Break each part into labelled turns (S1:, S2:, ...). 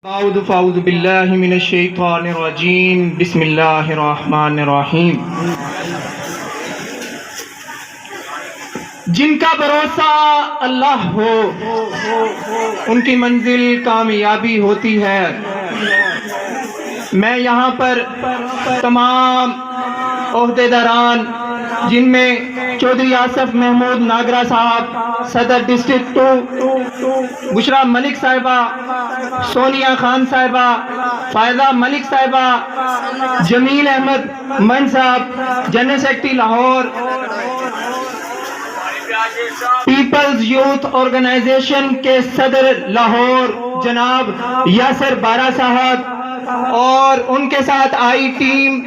S1: اعوذ باللہ من الشیطان الرجیم بسم اللہ الرحمن الرحیم۔ جن کا بھروسہ اللہ ہو ان کی منزل کامیابی ہوتی ہے۔ میں یہاں پر تمام عہدیداران جن میں چودھری آصف محمود ناگرہ صاحب، صدر ڈسٹرکٹ 2 بشرا ملک صاحبہ، سونیا خان صاحبہ، فائدہ ملک صاحبہ، جمیل احمد من صاحب، general secretary Lahore, peoples youth organization کے صدر لاہور جناب یاسر بارہ صاحب، اور ان کے ساتھ آئی ٹیم،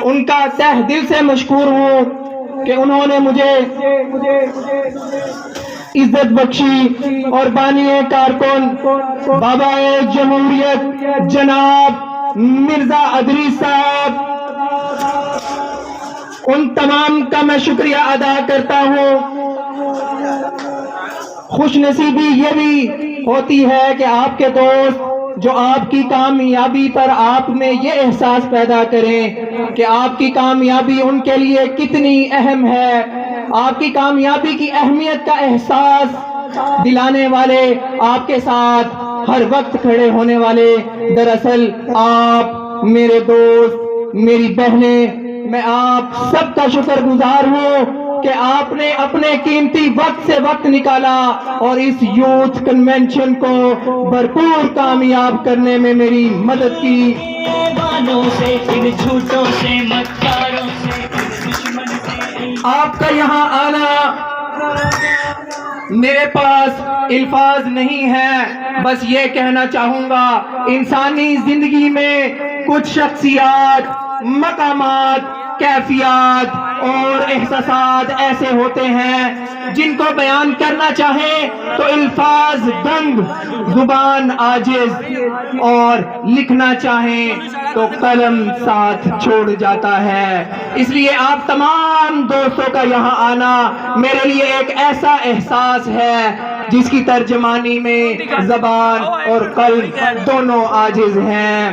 S1: ان کا تہ دل سے مشکور ہوں کہ انہوں نے مجھے عزت بخشی، اور بانی کارکن بابا جمہوریت جناب مرزا ادریس صاحب، ان تمام کا میں شکریہ ادا کرتا ہوں۔ خوش نصیبی یہ بھی ہوتی ہے کہ آپ کے دوست جو آپ کی کامیابی پر آپ میں یہ احساس پیدا کریں کہ آپ کی کامیابی ان کے لیے کتنی اہم ہے، آپ کی کامیابی کی اہمیت کا احساس دلانے والے، آپ کے ساتھ ہر وقت کھڑے ہونے والے دراصل آپ میرے دوست، میری بہنیں، میں آپ سب کا شکر گزار ہوں کہ آپ نے اپنے قیمتی وقت سے وقت نکالا اور اس یوتھ کنونشن کو بھرپور کامیاب کرنے میں میری مدد کی۔ آپ کا یہاں آنا میرے پاس الفاظ نہیں ہے، بس یہ کہنا چاہوں گا انسانی زندگی میں کچھ شخصیات، مقامات، کیفیات اور احساسات ایسے ہوتے ہیں جن کو بیان کرنا چاہیں تو الفاظ دنگ، زبان عاجز، اور لکھنا چاہیں تو قلم ساتھ چھوڑ جاتا ہے۔ اس لیے آپ تمام دوستوں کا یہاں آنا میرے لیے ایک ایسا احساس ہے جس کی ترجمانی میں زبان اور قلب دونوں عاجز ہیں۔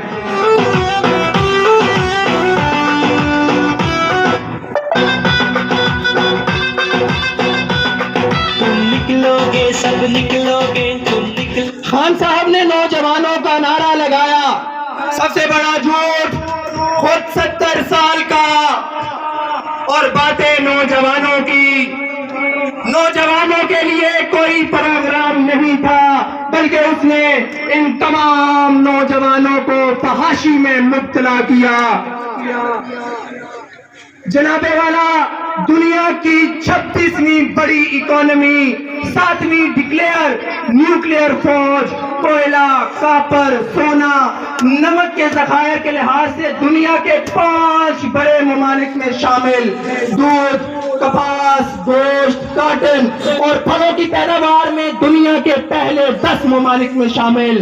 S2: سب نکلو گے تم
S1: خان صاحب نے نوجوانوں کا نعرہ لگایا، سب سے بڑا جھوٹ، خود 70 سال کا اور باتیں نوجوانوں کی۔ نوجوانوں کے لیے کوئی پروگرام نہیں تھا، بلکہ اس نے ان تمام نوجوانوں کو فحاشی میں مبتلا کیا۔ جناب والا، دنیا کی 36ویں بڑی اکانومی، 7ویں ڈکلیئر نیوکلیئر فوج، کوئلہ، کاپر، سونا، نمک کے ذخائر کے لحاظ سے دنیا کے 5 بڑے ممالک میں شامل، دودھ، کپاس، گوشت، کاٹن اور پھلوں کی پیداوار میں دنیا کے پہلے 10 ممالک میں شامل،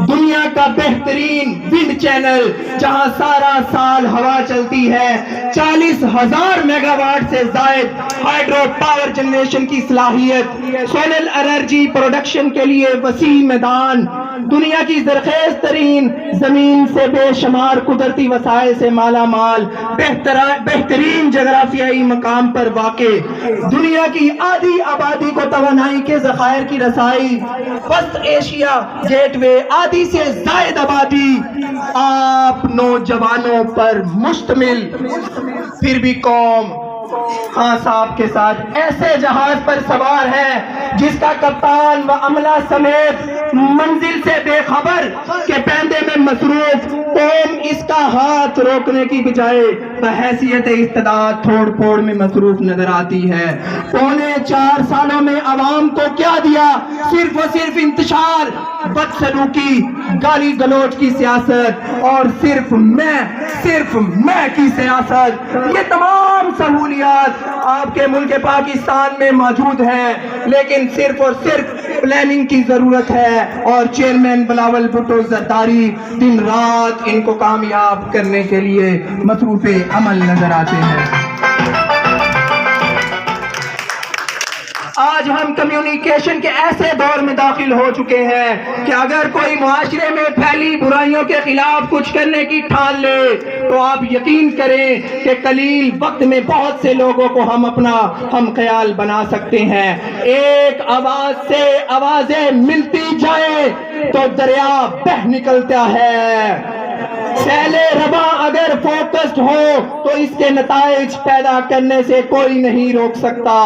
S1: دنیا کا بہترین ونڈ چینل جہاں سارا سال ہوا چلتی ہے، 40,000 میگا واٹ سے زائد ہائیڈرو پاور جنریشن کی صلاحیت، سولر انرجی پروڈکشن کے لیے وسیع میدان، دنیا کی زرخیز ترین زمین سے بے شمار قدرتی وسائل سے مالا مال، بہترین جغرافیائی مقام پر واقع، دنیا کی آدھی آبادی کو توانائی کے ذخائر کی رسائی، وسط ایشیا گیٹ وے، آدھی سے زائد آبادی آپ نوجوانوں پر مشتمل، پھر بھی قوم خان صاحب کے ساتھ ایسے جہاز پر سوار ہے جس کا کپتان و عملہ سمیت منزل سے بے خبر کہ پیندے میں مصروف، قوم اس کا ہاتھ روکنے کی بجائے بحیثیت استعداد تھوڑ پھوڑ میں مصروف نظر آتی ہے۔ پونے 4 سالوں میں عوام کو کیا دیا؟ صرف و صرف انتشار، بدسلوکی، گالی گلوچ کی سیاست اور صرف میں کی سیاست۔ یہ تمام سہولیات آپ کے ملک پاکستان میں موجود ہیں، لیکن صرف اور صرف پلاننگ کی ضرورت ہے، اور چیئرمین بلاول بھٹو زرداری دن رات ان کو کامیاب کرنے کے لیے مصروف عمل نظر آتے ہیں۔ آج ہم کمیونیکیشن کے ایسے دور میں داخل ہو چکے ہیں کہ اگر کوئی معاشرے میں پھیلی برائیوں کے خلاف کچھ کرنے کی ٹھان لے تو آپ یقین کریں کہ قلیل وقت میں بہت سے لوگوں کو ہم اپنا ہم خیال بنا سکتے ہیں۔ ایک آواز سے آوازیں ملتی جائیں تو دریا بہہ نکلتا ہے۔ سیل رواں اگر فوکسڈ ہو تو اس کے نتائج پیدا کرنے سے کوئی نہیں روک سکتا۔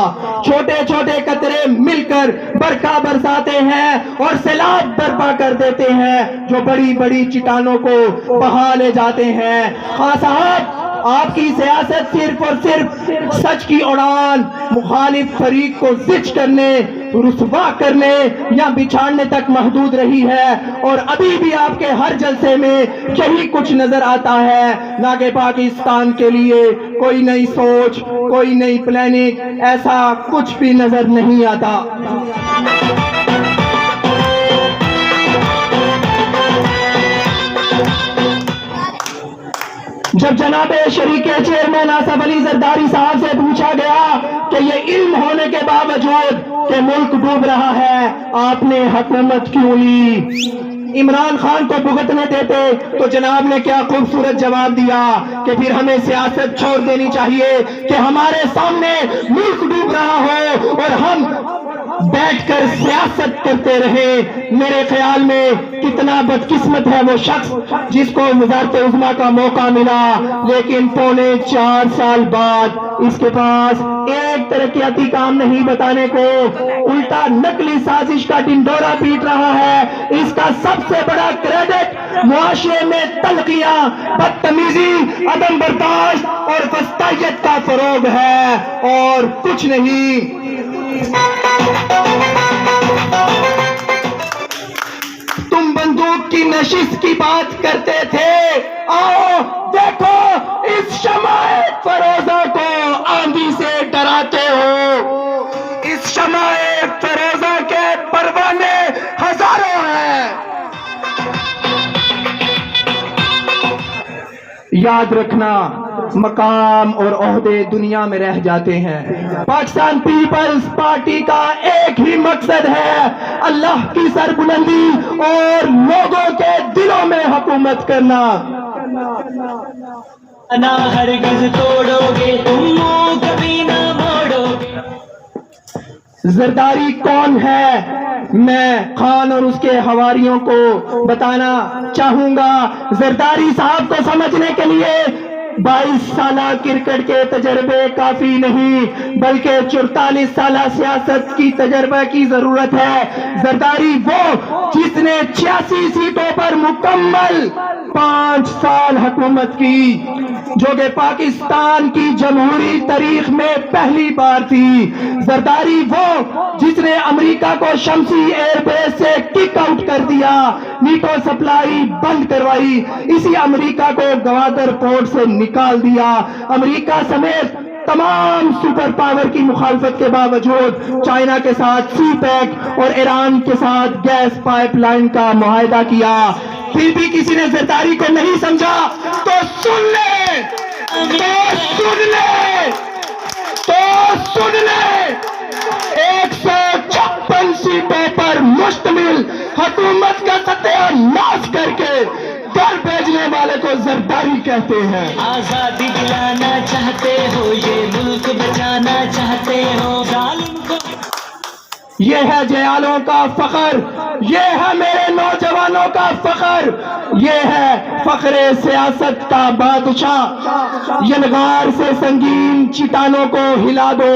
S1: چھوٹے چھوٹے قطرے مل کر برکھا برساتے ہیں اور سیلاب برپا کر دیتے ہیں جو بڑی بڑی چٹانوں کو بہا لے جاتے ہیں۔ خان صاحب، آپ کی سیاست صرف اور صرف سچ کی اڑان مخالف فریق کو زچ کرنے، رسوا کرنے یا بچھاڑنے تک محدود رہی ہے، اور ابھی بھی آپ کے ہر جلسے میں یہی کچھ نظر آتا ہے، نہ کہ پاکستان کے لیے کوئی نئی سوچ، کوئی نئی پلاننگ، ایسا کچھ بھی نظر نہیں آتا۔ جب جناب شریک چیئرمین آصف علی زرداری صاحب سے پوچھا گیا کہ یہ علم ہونے کے باوجود کہ ملک ڈوب رہا ہے آپ نے حکومت کیوں لی، عمران خان کو بھگتنے دیتے، تو جناب نے کیا خوبصورت جواب دیا کہ پھر ہمیں سیاست چھوڑ دینی چاہیے کہ ہمارے سامنے ملک ڈوب رہا ہو اور ہم بیٹھ کر سیاست کرتے رہے۔ میرے خیال میں کتنا بدقسمت ہے وہ شخص جس کو وزارت عظمیٰ کا موقع ملا، لیکن 4.25 سال بعد اس کے پاس ایک ترقیاتی کام نہیں بتانے کو، الٹا نقلی سازش کا ڈنڈورا پیٹ رہا ہے۔ اس کا سب سے بڑا کریڈٹ معاشرے میں تلخیاں، بدتمیزی، عدم برداشت اور فسطائیت کا فروغ ہے اور کچھ نہیں۔ تم بندوق کی نشست کی بات کرتے تھے، آؤ دیکھو اس شمع فروزہ کو آندھی سے ڈراتے ہو۔ اس شمع فروزہ کے پروانے ہزاروں ہیں۔ یاد رکھنا، مقام اور عہدے دنیا میں رہ جاتے ہیں، پاکستان پیپلز پارٹی کا ایک ہی مقصد ہے، اللہ کی سربلندی اور لوگوں کے دلوں میں حکومت کرنا۔
S2: نہ ہرگز توڑو گے تم منہ کبھی نہ موڑو گے۔
S1: زرداری کون ہے میں خان اور اس کے حواریوں کو بتانا چاہوں گا۔ زرداری صاحب کو سمجھنے کے لیے 22 سالہ کرکٹ کے تجربے کافی نہیں، بلکہ 44 سالہ سیاست کی تجربہ کی ضرورت ہے۔ زرداری وہ جس نے 86 سیٹوں پر مکمل 5 سال حکومت کی، جو کہ پاکستان کی جمہوری تاریخ میں پہلی بار تھی۔ زرداری وہ جس نے امریکہ کو شمسی ایئر بیس سے کک آؤٹ کر دیا، نیٹو سپلائی بند کروائی، اسی امریکہ کو گوادر پورٹ سے نکال دیا۔ امریکہ سمیت تمام سپر پاور کی مخالفت کے باوجود چائنا کے ساتھ سی پیک اور ایران کے ساتھ گیس پائپ لائن کا معاہدہ کیا، پھر بھی کسی نے زرداری کو نہیں سمجھا۔ تو سن لے، تو سن لے 156 سیٹوں پر مشتمل حکومت کا ستیہ ناش کر کے گھر بھیجنے والے کو زرداری کہتے ہیں۔
S2: آزادی دلانا چاہتے ہو، یہ ملک بچانا چاہتے ہو، ظالم کو
S1: یہ ہے جیالوں کا فخر، یہ ہے میرے نوجوانوں کا فخر، یہ ہے فخر سیاست کا بادشاہ۔ یلغار سے سنگین چٹانوں کو ہلا دو۔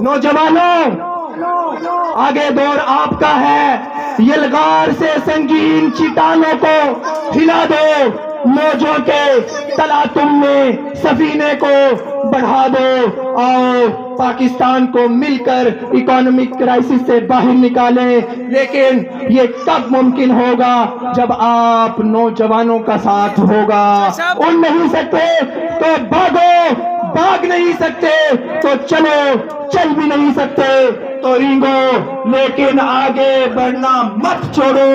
S1: نوجوانوں، آگے دور آپ کا ہے، یلغار سے سنگین چٹانوں کو ہلا دو، موجوں کے تلاطم میں سفینے کو بڑھا دو، آؤ پاکستان کو مل کر اکانومک کرائسس سے باہر نکالیں۔ لیکن یہ کب ممکن ہوگا؟ جب آپ نوجوانوں کا ساتھ ہوگا۔ اڑ نہیں سکتے تو بھاگو، بھاگ نہیں سکتے تو چلو، چل بھی نہیں سکتے تو رینگو، لیکن آگے بڑھنا مت چھوڑو،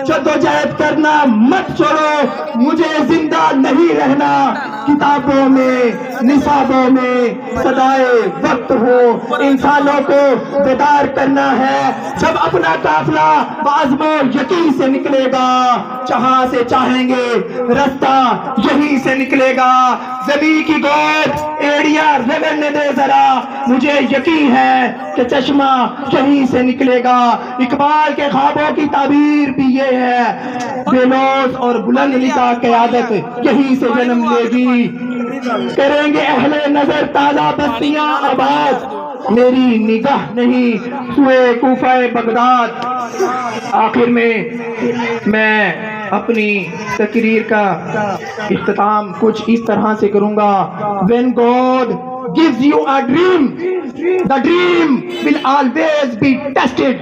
S1: جدوجہد کرنا مت چھوڑو۔ مجھے زندہ نہیں رہنا، کتابوں میں نصابوں میں صدائے وقت ہو انسانوں کو بیدار کرنا ہے جب اپنا قافلہ بعزم و یقین سے نکلے گا جہاں سے چاہیں گے رستہ یہیں سے نکلے گا زمین کی گود ایڑیاں رگڑنے دے ذرا مجھے یقین ہے کہ چشمہ یہیں سے نکلے گا اقبال کے خوابوں کی تعبیر بھی یہ ہے بے لوث اور بلند نگاہ قیادت یہیں سے جنم لے گی کریں گے اہل نظر تازہ بستیاں آباد میری نگاہ نہیں سوئے کوفہ بغداد آخر میں اپنی تقریر کا اختتام کچھ اس طرح سے کروں گا when God gives you a dream the dream will always be tested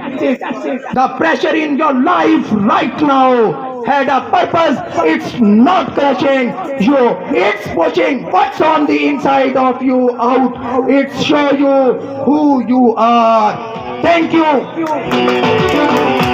S1: the pressure in your life right now had a purpose it's not crushing you it's pushing what's on the inside of you out it's show you who you are thank you